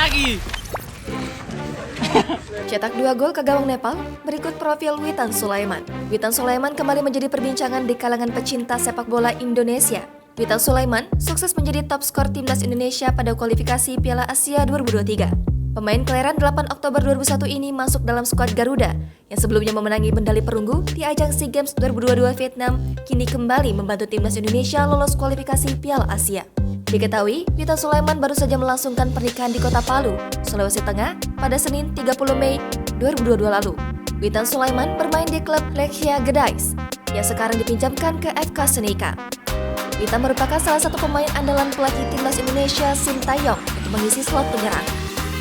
lagi. Cetak 2 gol ke gawang Nepal, berikut profil Witan Sulaiman. Witan Sulaiman kembali menjadi perbincangan di kalangan pecinta sepak bola Indonesia. Witan Sulaiman sukses menjadi top skor timnas Indonesia pada kualifikasi Piala Asia 2023. Pemain kelahiran 8 Oktober 2001 ini masuk dalam skuad Garuda yang sebelumnya memenangi medali perunggu di ajang SEA Games 2022 Vietnam, kini kembali membantu timnas Indonesia lolos kualifikasi Piala Asia. Diketahui, Witan Sulaiman baru saja melangsungkan pernikahan di Kota Palu, Sulawesi Tengah pada Senin 30 Mei 2022 lalu. Witan Sulaiman bermain di klub Lechia Gdańsk yang sekarang dipinjamkan ke FK Senika. Witan merupakan salah satu pemain andalan pelatih timnas Indonesia Sintayong untuk mengisi slot penyerang.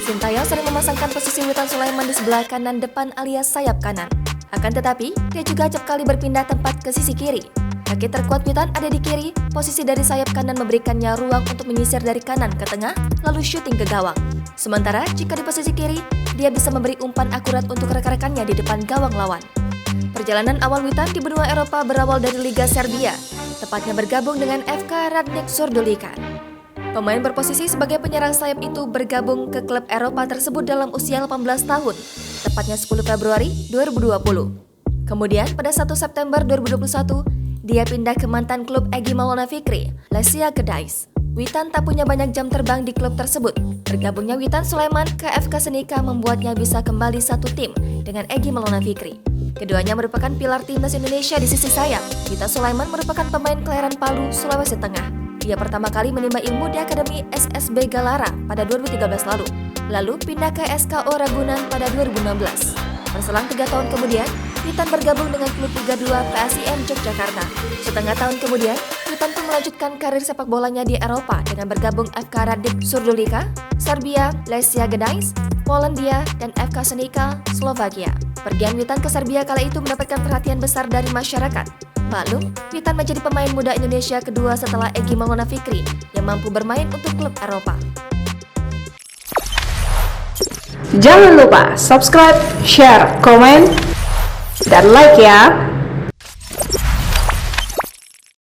Sintayong sering memasangkan posisi Witan Sulaiman di sebelah kanan depan alias sayap kanan. Akan tetapi, dia juga acap kali berpindah tempat ke sisi kiri. Kaki terkuat Witan ada di kiri, posisi dari sayap kanan memberikannya ruang untuk menyisir dari kanan ke tengah, lalu syuting ke gawang. Sementara jika di posisi kiri, dia bisa memberi umpan akurat untuk rekan-rekannya di depan gawang lawan. Perjalanan awal Witan di benua Eropa berawal dari Liga Serbia, tepatnya bergabung dengan FK Radnik Surdulica. Pemain berposisi sebagai penyerang sayap itu bergabung ke klub Eropa tersebut dalam usia 18 tahun, tepatnya 10 Februari 2020. Kemudian pada 1 September 2021, dia pindah ke mantan klub Egy Maulana Fikri, Lechia Gdańsk. Witan tak punya banyak jam terbang di klub tersebut. Bergabungnya Witan Sulaiman ke FK Senika membuatnya bisa kembali satu tim dengan Egy Maulana Fikri. Keduanya merupakan pilar timnas Indonesia di sisi sayap. Witan Sulaiman merupakan pemain kelahiran Palu, Sulawesi Tengah. Dia pertama kali menimba ilmu di Akademi SSB Galara pada 2013 lalu pindah ke SKO Ragunan pada 2016. Berselang 3 tahun kemudian, Witan bergabung dengan klub Liga 2 PSIM Yogyakarta. Setengah tahun kemudian, Witan pun melanjutkan karir sepak bolanya di Eropa dengan bergabung FK Radnik Surdulica, Serbia, Lechia Gdańsk, Polandia, dan FK Senika, Slovakia. Pergian Witan ke Serbia kala itu mendapatkan perhatian besar dari masyarakat. Maklum, Witan menjadi pemain muda Indonesia kedua setelah Egy Maulana Fikri yang mampu bermain untuk klub Eropa. Jangan lupa subscribe, share, komen, dan like ya!